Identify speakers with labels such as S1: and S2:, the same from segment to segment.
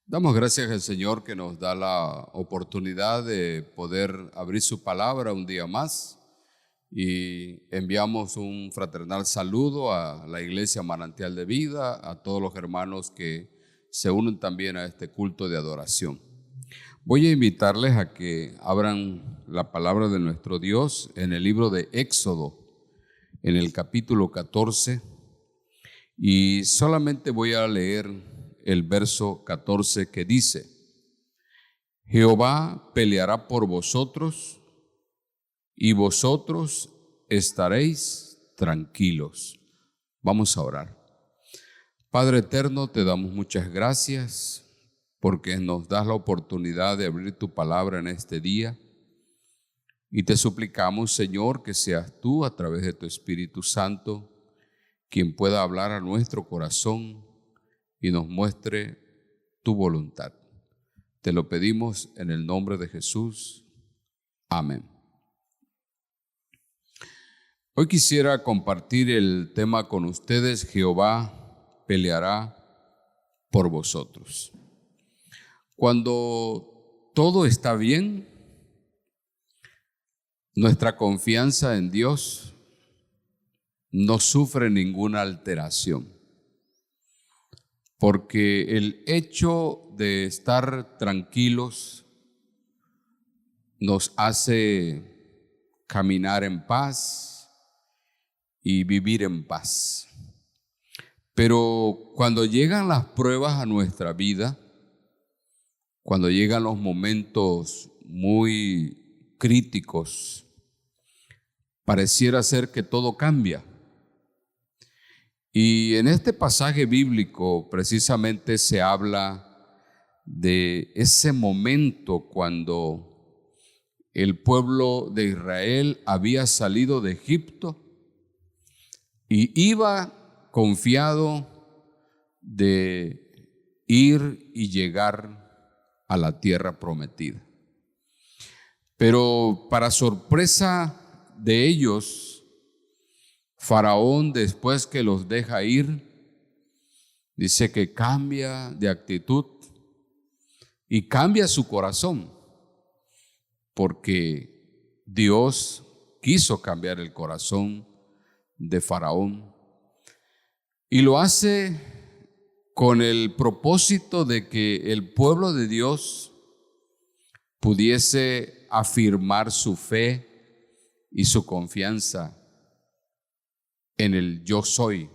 S1: Damos gracias al Señor que nos da la oportunidad de poder abrir su palabra un día más y enviamos un fraternal saludo a la Iglesia Manantial de Vida, a todos los hermanos que se unen también a este culto de adoración. Voy a invitarles a que abran la palabra de nuestro Dios en el libro de Éxodo, en el capítulo 14, y solamente voy a leer el verso 14 que dice: Jehová peleará por vosotros y vosotros estaréis tranquilos. Vamos a orar. Padre eterno, te damos muchas gracias porque nos das la oportunidad de abrir tu palabra en este día. Y te suplicamos, Señor, que seas tú a través de tu Espíritu Santo quien pueda hablar a nuestro corazón y nos muestre tu voluntad. Te lo pedimos en el nombre de Jesús. Amén. Hoy quisiera compartir el tema con ustedes: Jehová peleará por vosotros. Cuando todo está bien, nuestra confianza en Dios no sufre ninguna alteración, porque el hecho de estar tranquilos nos hace caminar en paz y vivir en paz. Pero cuando llegan las pruebas a nuestra vida, cuando llegan los momentos muy críticos, pareciera ser que todo cambia. Y en este pasaje bíblico precisamente se habla de ese momento cuando el pueblo de Israel había salido de Egipto y iba confiado de ir y llegar a la tierra prometida. Pero para sorpresa de ellos, Faraón, después que los deja ir, dice que cambia de actitud y cambia su corazón, porque Dios quiso cambiar el corazón de Faraón y lo hace con el propósito de que el pueblo de Dios pudiese afirmar su fe y su confianza en el yo soy,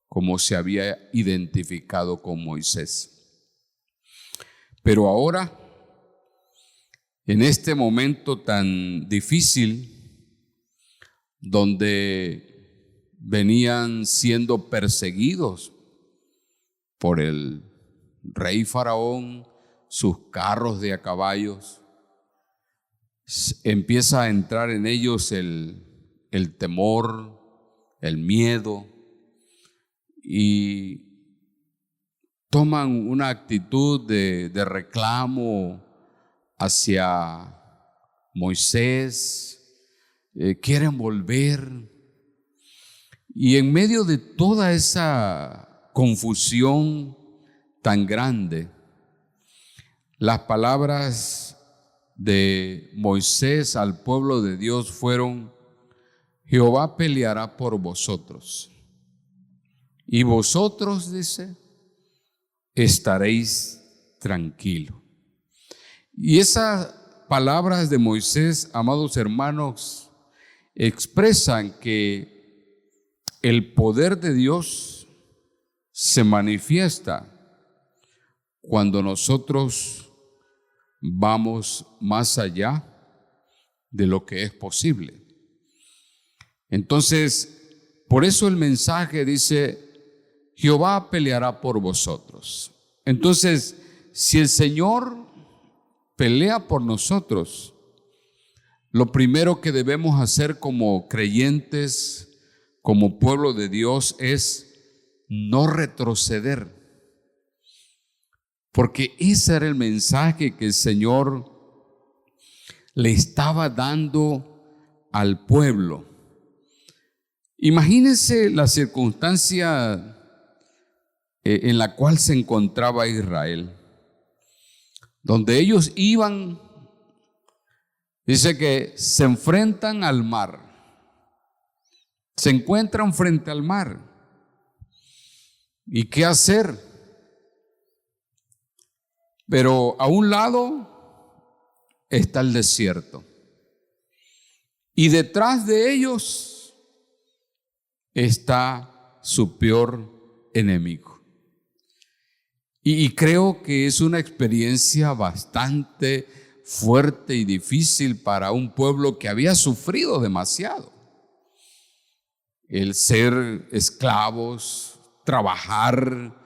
S1: como se había identificado con Moisés. Pero ahora, en este momento tan difícil, donde venían siendo perseguidos por el rey Faraón, sus carros de a caballos, empieza a entrar en ellos el temor, el miedo, y toman una actitud de reclamo hacia Moisés, quieren volver. Y en medio de toda esa confusión tan grande, las palabras de Moisés al pueblo de Dios fueron: Jehová peleará por vosotros y vosotros, dice, estaréis tranquilos. Y esas palabras de Moisés, amados hermanos, expresan que el poder de Dios se manifiesta cuando nosotros vamos más allá de lo que es posible. Entonces, por eso el mensaje dice: Jehová peleará por vosotros. Entonces, si el Señor pelea por nosotros, lo primero que debemos hacer como creyentes, como pueblo de Dios, es no retroceder. Porque ese era el mensaje que el Señor le estaba dando al pueblo. Imagínense la circunstancia en la cual se encontraba Israel. donde ellos iban, dice que se enfrentan al mar, se encuentran frente al mar. ¿Y qué hacer? Pero a un lado está el desierto y detrás de ellos está su peor enemigo. Y creo que es una experiencia bastante fuerte y difícil para un pueblo que había sufrido demasiado. El ser esclavos, trabajar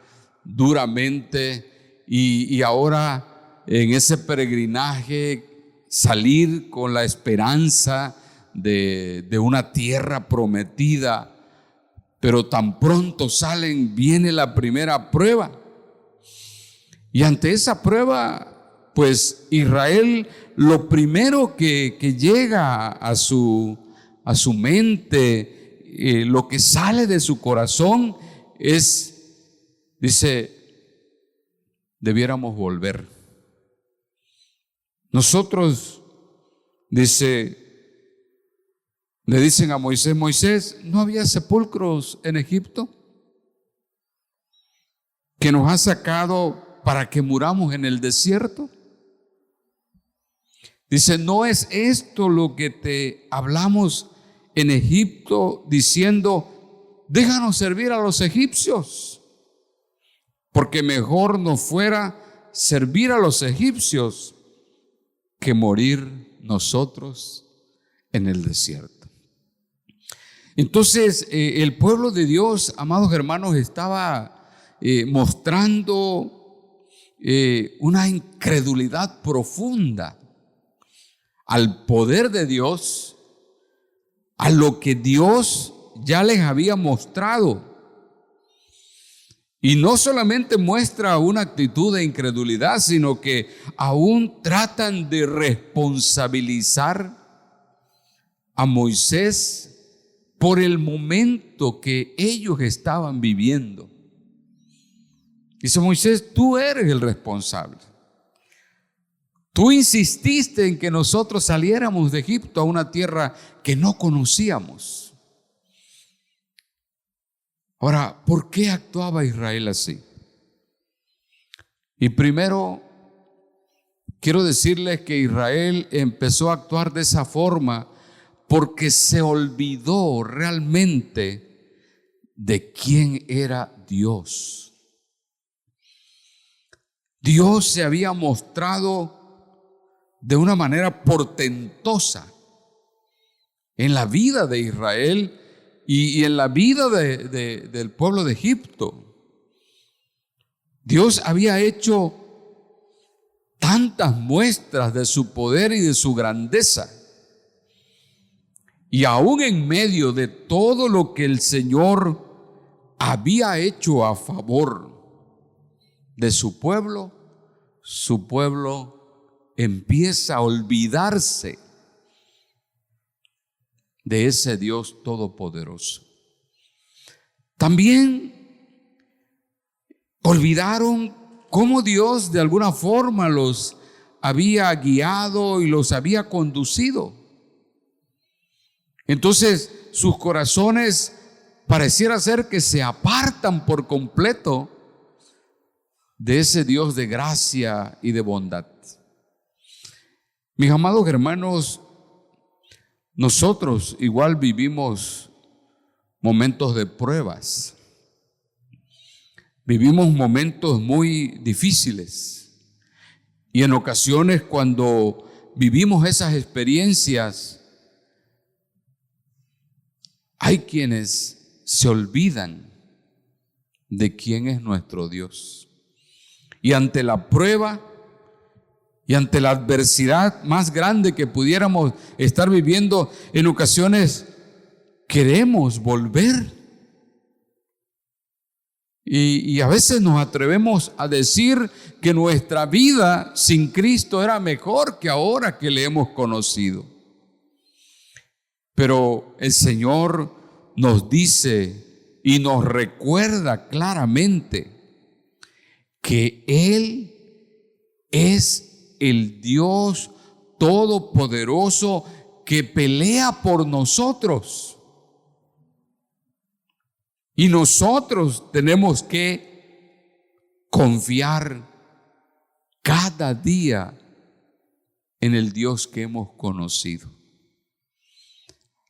S1: duramente y ahora en ese peregrinaje salir con la esperanza de una tierra prometida, pero tan pronto salen, viene la primera prueba. Y ante esa prueba, pues Israel, lo primero que llega a su mente, lo que sale de su corazón es, dice, debiéramos volver. Nosotros, dice, le dicen a Moisés: Moisés, ¿no había sepulcros en Egipto que nos ha sacado para que muramos en el desierto? Dice: ¿no es esto lo que te hablamos en Egipto diciendo, déjanos servir a los egipcios? Porque mejor nos fuera servir a los egipcios que morir nosotros en el desierto. Entonces el pueblo de Dios, amados hermanos, estaba mostrando una incredulidad profunda al poder de Dios, a lo que Dios ya les había mostrado. Y no solamente muestra una actitud de incredulidad, sino que aún tratan de responsabilizar a Moisés por el momento que ellos estaban viviendo. Dice: Moisés, tú eres el responsable. Tú insististe en que nosotros saliéramos de Egipto a una tierra que no conocíamos. Ahora, ¿por qué actuaba Israel así? Y primero, quiero decirles que Israel empezó a actuar de esa forma porque se olvidó realmente de quién era Dios. Dios se había mostrado de una manera portentosa en la vida de Israel y en la vida del pueblo de Egipto. Dios había hecho tantas muestras de su poder y de su grandeza. Y aún en medio de todo lo que el Señor había hecho a favor de su pueblo empieza a olvidarse de ese Dios todopoderoso. También olvidaron cómo Dios de alguna forma los había guiado y los había conducido. Entonces sus corazones pareciera ser que se apartan por completo de ese Dios de gracia y de bondad. Mis amados hermanos, nosotros igual vivimos momentos de pruebas, vivimos momentos muy difíciles y en ocasiones cuando vivimos esas experiencias hay quienes se olvidan de quién es nuestro Dios. Y ante la prueba y ante la adversidad más grande que pudiéramos estar viviendo, en ocasiones queremos volver. Y a veces nos atrevemos a decir que nuestra vida sin Cristo era mejor que ahora que le hemos conocido. Pero el Señor nos dice y nos recuerda claramente que Él es el Dios todopoderoso que pelea por nosotros. Y nosotros tenemos que confiar cada día en el Dios que hemos conocido.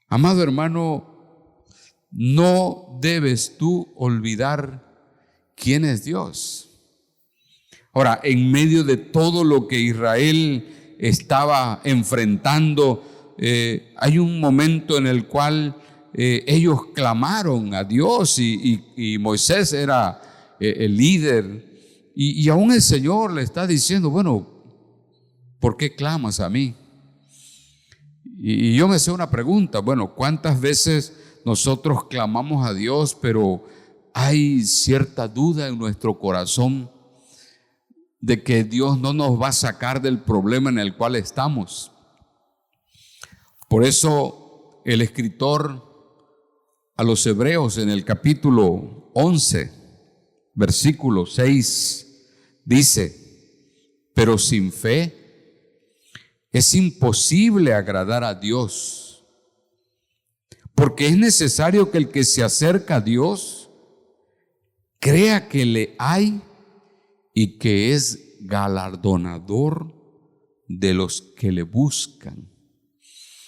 S1: Amado hermano, no debes tú olvidar quién es Dios. Ahora, en medio de todo lo que Israel estaba enfrentando, hay un momento en el cual ellos clamaron a Dios y Moisés era el líder. Y aún el Señor le está diciendo, bueno, ¿por qué clamas a mí? Y yo me hacía una pregunta, bueno, ¿cuántas veces nosotros clamamos a Dios, pero hay cierta duda en nuestro corazón de que Dios no nos va a sacar del problema en el cual estamos? Por eso el escritor a los Hebreos en el capítulo 11, versículo 6, dice, pero sin fe es imposible agradar a Dios, porque es necesario que el que se acerca a Dios crea que le hay y que es galardonador de los que le buscan.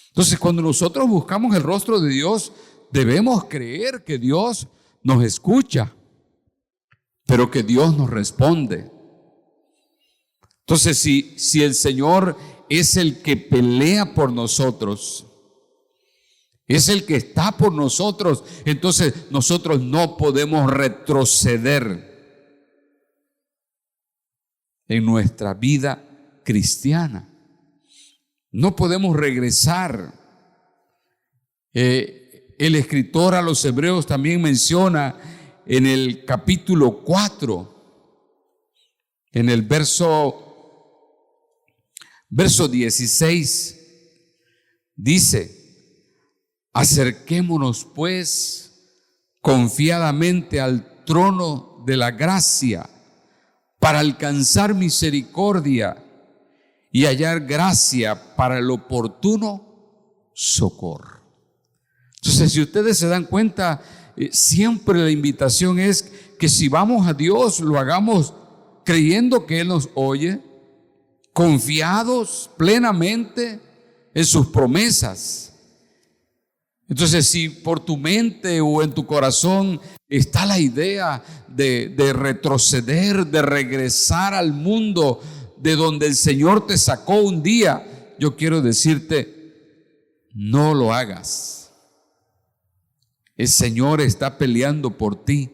S1: Entonces, cuando nosotros buscamos el rostro de Dios, debemos creer que Dios nos escucha, pero que Dios nos responde. Entonces, si el Señor es el que pelea por nosotros, es el que está por nosotros, entonces nosotros no podemos retroceder en nuestra vida cristiana. No podemos regresar. El escritor a los Hebreos también menciona en el capítulo 4, en el verso 16, dice, acerquémonos pues confiadamente al trono de la gracia para alcanzar misericordia y hallar gracia para el oportuno socorro. Entonces, si ustedes se dan cuenta, siempre la invitación es que si vamos a Dios, lo hagamos creyendo que Él nos oye, confiados plenamente en sus promesas. Entonces, si por tu mente o en tu corazón está la idea de retroceder, de regresar al mundo de donde el Señor te sacó un día, yo quiero decirte, no lo hagas. El Señor está peleando por ti.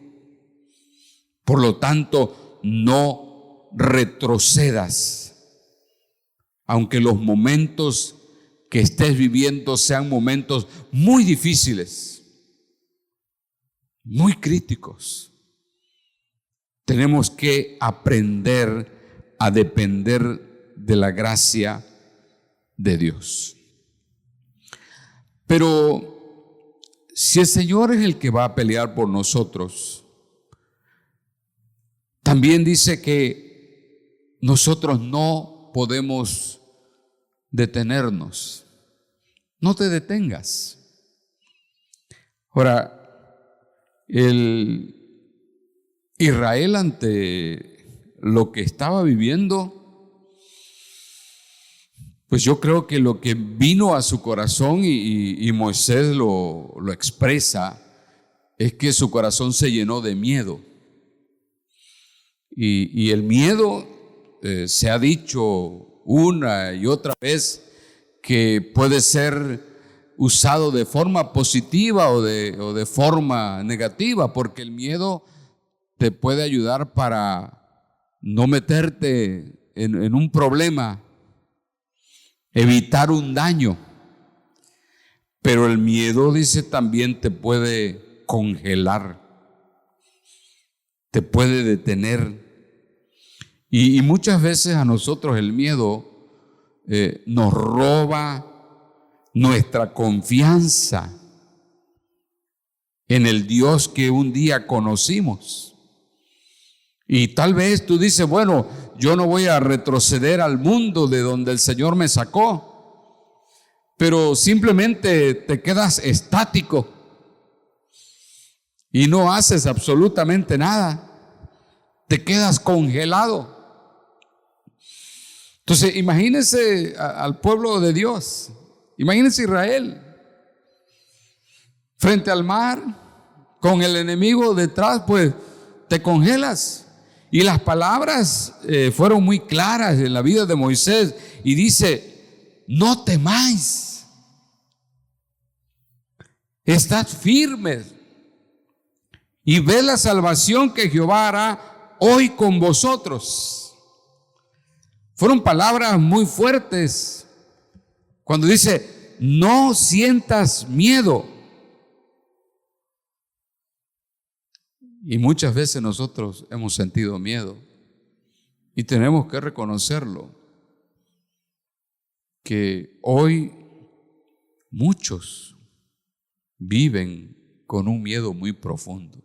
S1: Por lo tanto, no retrocedas. Aunque los momentos que estés viviendo sean momentos muy difíciles, muy críticos, tenemos que aprender a depender de la gracia de Dios. Pero si el Señor es el que va a pelear por nosotros, también dice que nosotros no podemos detenernos. No te detengas. Ahora, el Israel ante lo que estaba viviendo, pues yo creo que lo que vino a su corazón y Moisés lo expresa, es que su corazón se llenó de miedo. Y el miedo, se ha dicho una y otra vez, que puede ser usado de forma positiva o de forma negativa, porque el miedo te puede ayudar para no meterte en un problema, evitar un daño. Pero el miedo, dice, también te puede congelar, te puede detener. Y muchas veces a nosotros el miedo nos roba nuestra confianza en el Dios que un día conocimos. Y tal vez tú dices, bueno, yo no voy a retroceder al mundo de donde el Señor me sacó, pero simplemente te quedas estático y no haces absolutamente nada, te quedas congelado. Entonces, imagínense al pueblo de Dios, imagínense Israel frente al mar, con el enemigo detrás, pues te congelas. Y las palabras fueron muy claras en la vida de Moisés y dice: no temáis, estad firmes y ved la salvación que Jehová hará hoy con vosotros. Fueron palabras muy fuertes cuando dice: no sientas miedo. Y muchas veces nosotros hemos sentido miedo y tenemos que reconocerlo, que hoy muchos viven con un miedo muy profundo.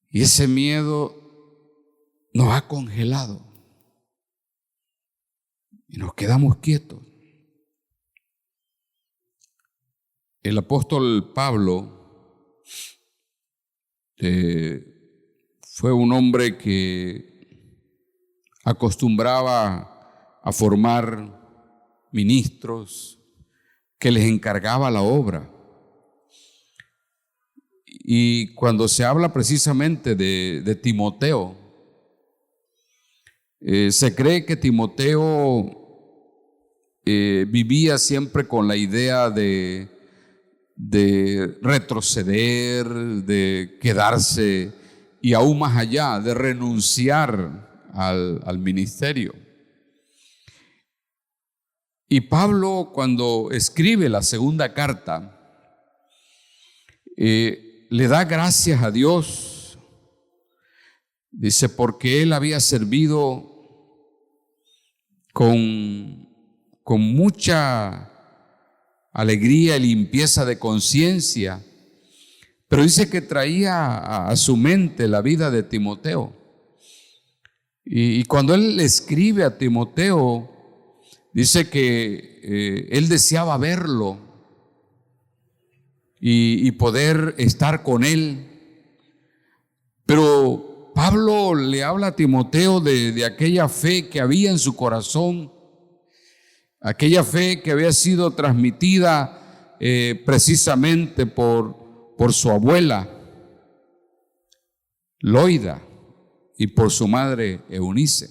S1: Y ese miedo nos ha congelado y nos quedamos quietos. El apóstol Pablo fue un hombre que acostumbraba a formar ministros, que les encargaba la obra. Y cuando se habla precisamente de Timoteo, se cree que Timoteo vivía siempre con la idea de retroceder, de quedarse y aún más allá, de renunciar al ministerio. Y Pablo, cuando escribe la segunda carta, le da gracias a Dios. Dice, porque él había servido con mucha alegría y limpieza de conciencia, pero dice que traía a su mente la vida de Timoteo. Y cuando él le escribe a Timoteo, dice que él deseaba verlo y poder estar con él. Pero Pablo le habla a Timoteo de aquella fe que había en su corazón, aquella fe que había sido transmitida precisamente por su abuela Loida y por su madre Eunice.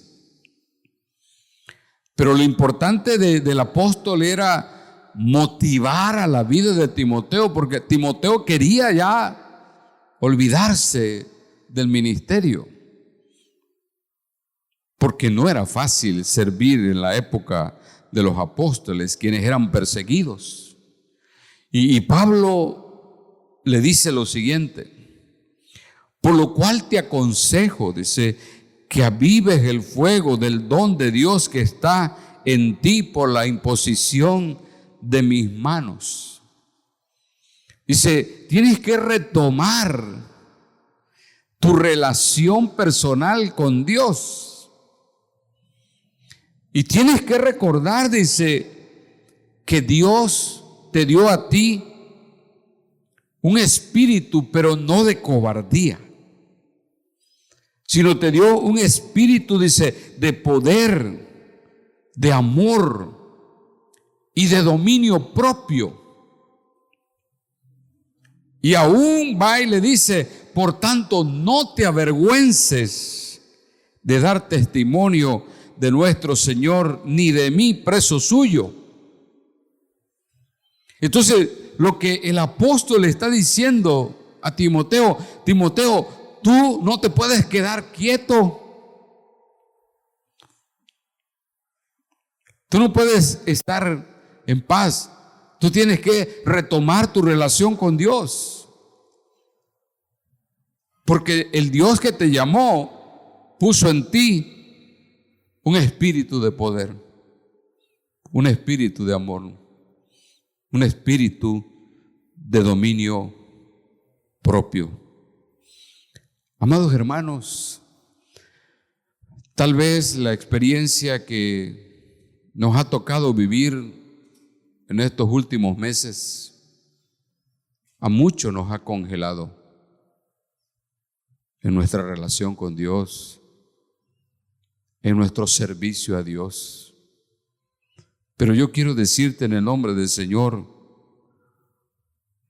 S1: Pero lo importante del apóstol era motivar a la vida de Timoteo, porque Timoteo quería ya olvidarse del ministerio, porque no era fácil servir en la época de los apóstoles, quienes eran perseguidos. Y Pablo le dice lo siguiente: por lo cual te aconsejo, dice, que avives el fuego del don de Dios que está en ti por la imposición de mis manos. Dice, tienes que retomar tu relación personal con Dios. Y tienes que recordar, dice, que Dios te dio a ti un espíritu, pero no de cobardía, sino te dio un espíritu, dice, de poder, de amor y de dominio propio. Y aún va y le dice, por tanto, no te avergüences de dar testimonio de nuestro Señor, ni de mí, preso suyo. Entonces, lo que el apóstol le está diciendo a Timoteo: Timoteo, tú no te puedes quedar quieto. Tú no puedes estar en paz. Tú tienes que retomar tu relación con Dios. Porque el Dios que te llamó puso en ti un espíritu de poder, un espíritu de amor, un espíritu de dominio propio. Amados hermanos, Tal vez la experiencia que nos ha tocado vivir en estos últimos meses a muchos nos ha congelado en nuestra relación con Dios, en nuestro servicio a Dios. Pero yo quiero decirte en el nombre del Señor,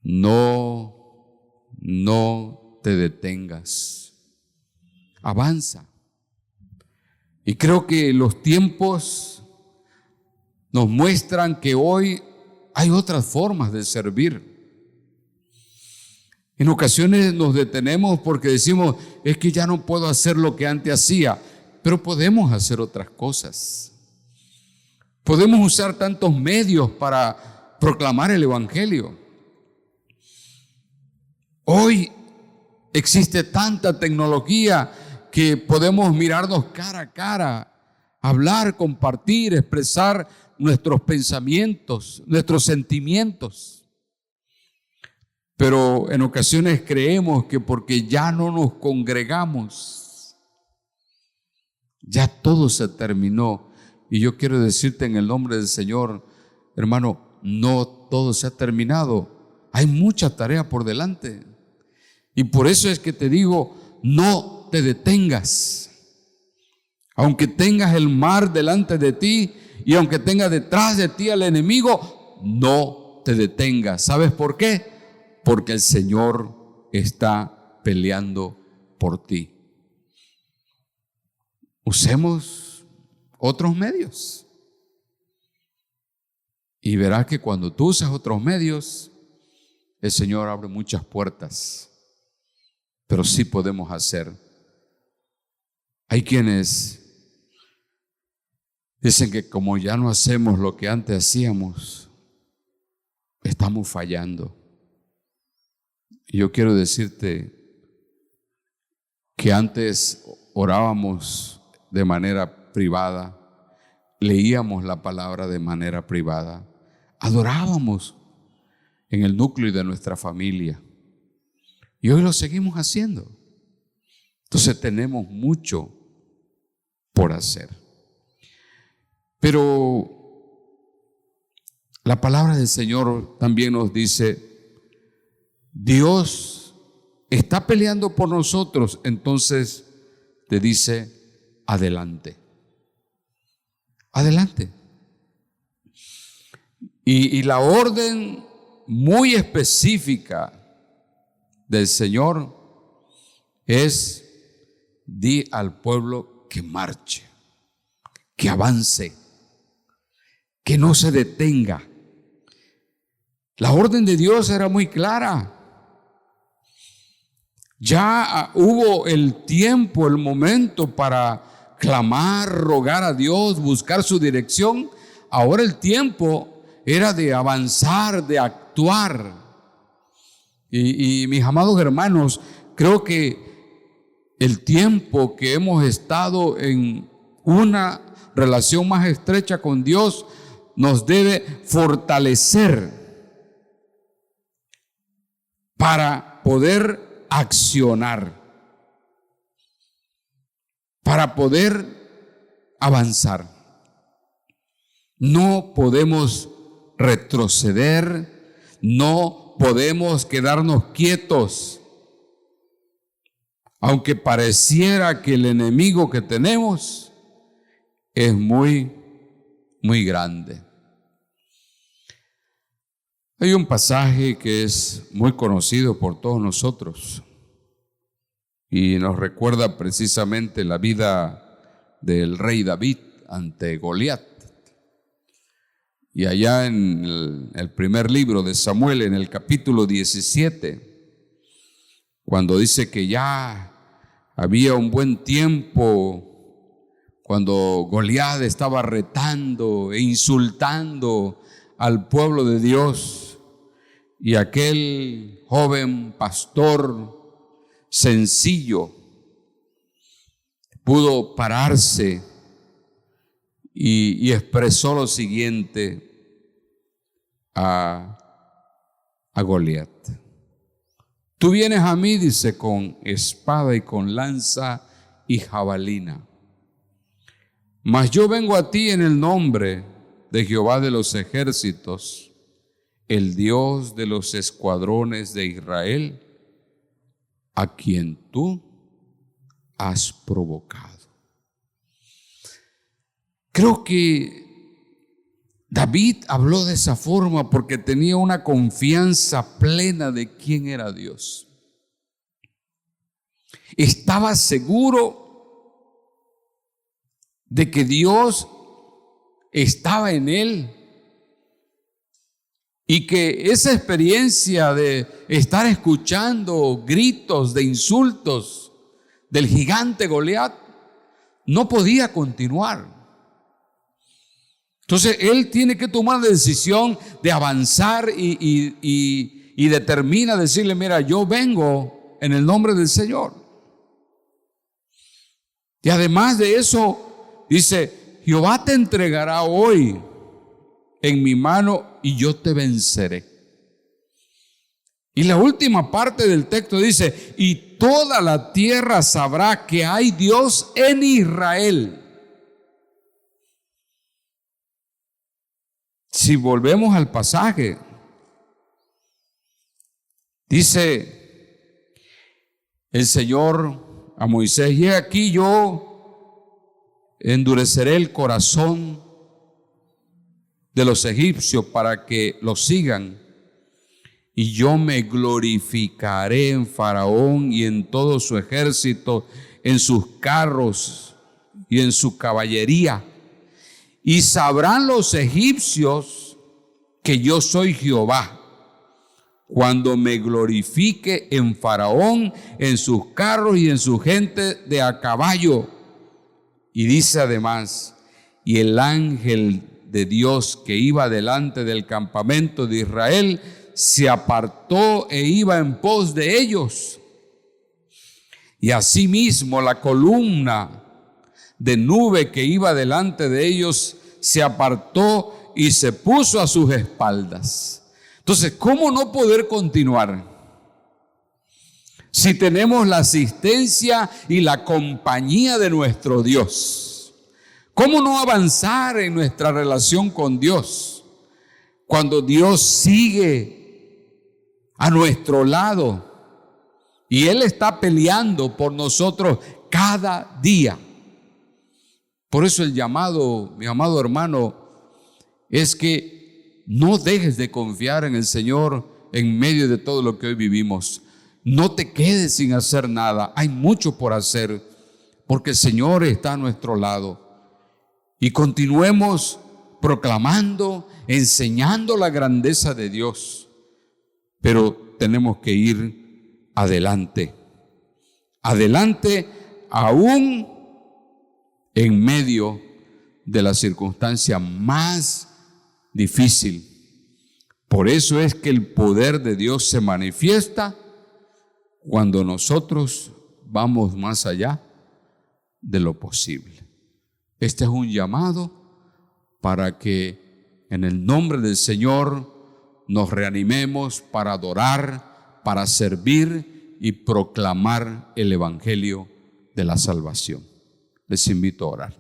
S1: no te detengas, avanza. Y creo que los tiempos nos muestran que hoy hay otras formas de servir. En ocasiones nos detenemos porque decimos, es que ya no puedo hacer lo que antes hacía, pero podemos hacer otras cosas. Podemos usar tantos medios para proclamar el Evangelio. Hoy existe tanta tecnología que podemos mirarnos cara a cara, hablar, compartir, expresar nuestros pensamientos, nuestros sentimientos. Pero en ocasiones creemos que porque ya no nos congregamos, ya todo se terminó. Y yo quiero decirte en el nombre del Señor, hermano, no todo se ha terminado. Hay mucha tarea por delante. Y por eso es que te digo, no te detengas. Aunque tengas el mar delante de ti y aunque tengas detrás de ti al enemigo, no te detengas. ¿Sabes por qué? Porque el Señor está peleando por ti. Usemos otros medios. Y verás que cuando tú usas otros medios, el Señor abre muchas puertas. Pero sí podemos hacer. Hay quienes dicen que como ya no hacemos lo que antes hacíamos, estamos fallando. Y yo quiero decirte que antes orábamos de manera privada, leíamos la palabra de manera privada, adorábamos en el núcleo de nuestra familia. Y hoy lo seguimos haciendo. Entonces tenemos mucho por hacer. Pero la palabra del Señor también nos dice, Dios está peleando por nosotros, entonces te dice, adelante. Adelante. Y la orden muy específica del Señor es, di al pueblo que marche, que avance, que no se detenga. La orden de Dios era muy clara. Ya hubo el tiempo, el momento para clamar, rogar a Dios, buscar su dirección. Ahora el tiempo era de avanzar, de actuar. Y mis amados hermanos, creo que el tiempo que hemos estado en una relación más estrecha con Dios nos debe fortalecer para poder accionar, para poder avanzar. No podemos retroceder, no podemos quedarnos quietos. Aunque pareciera que el enemigo que tenemos es muy grande. Hay un pasaje que es muy conocido por todos nosotros y nos recuerda precisamente la vida del rey David ante Goliat. Y allá en el primer libro de Samuel, en el capítulo 17, cuando dice que ya había un buen tiempo, cuando Goliat estaba retando e insultando al pueblo de Dios, y aquel joven pastor sencillo pudo pararse y expresó lo siguiente a Goliat. Tú vienes a mí, dice, con espada y con lanza y jabalina, Mas yo vengo a ti en el nombre de Jehová de los ejércitos, el Dios de los escuadrones de Israel, a quien tú has provocado. Creo que David habló de esa forma porque tenía una confianza plena de quién era Dios. Estaba seguro de que Dios estaba en él y que esa experiencia de estar escuchando gritos de insultos del gigante Goliat no podía continuar. Entonces él tiene que tomar la decisión de avanzar y determina decirle: mira, yo vengo en el nombre del Señor. Y además de eso dice: Jehová te entregará hoy en mi mano y yo te venceré. Y la última parte del texto dice: y toda la tierra sabrá que hay Dios en Israel. Si volvemos al pasaje, dice el Señor a Moisés: y aquí yo endureceré el corazón de los egipcios para que los sigan, y yo me glorificaré en Faraón y en todo su ejército, en sus carros y en su caballería. Y sabrán los egipcios que yo soy Jehová, cuando me glorifique en Faraón, en sus carros y en su gente de a caballo. Y dice además: y el ángel de Dios que iba delante del campamento de Israel se apartó e iba en pos de ellos. Y asimismo la columna de nube que iba delante de ellos se apartó y se puso a sus espaldas. Entonces, ¿cómo no poder continuar si tenemos la asistencia y la compañía de nuestro Dios? ¿Cómo no avanzar en nuestra relación con Dios cuando Dios sigue a nuestro lado y Él está peleando por nosotros cada día? Por eso el llamado, mi amado hermano, es que no dejes de confiar en el Señor en medio de todo lo que hoy vivimos. No te quedes sin hacer nada. Hay mucho por hacer porque el Señor está a nuestro lado. Y continuemos proclamando, enseñando la grandeza de Dios. Pero tenemos que ir adelante. Adelante aún en medio de la circunstancia más difícil. Por eso es que el poder de Dios se manifiesta cuando nosotros vamos más allá de lo posible. Este es un llamado para que en el nombre del Señor nos reanimemos para adorar, para servir y proclamar el evangelio de la salvación. Les invito a orar.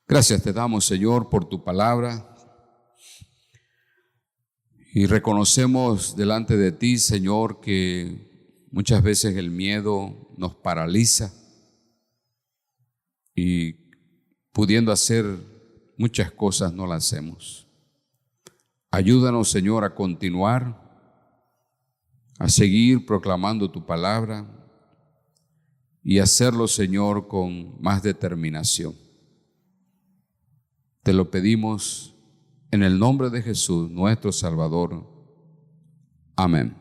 S1: Gracias te damos, Señor, por tu palabra. Y reconocemos delante de ti, Señor, que muchas veces el miedo nos paraliza y pudiendo hacer muchas cosas no las hacemos. Ayúdanos, Señor, a continuar, a seguir proclamando tu palabra y hacerlo, Señor, con más determinación. Te lo pedimos en el nombre de Jesús, nuestro Salvador. Amén.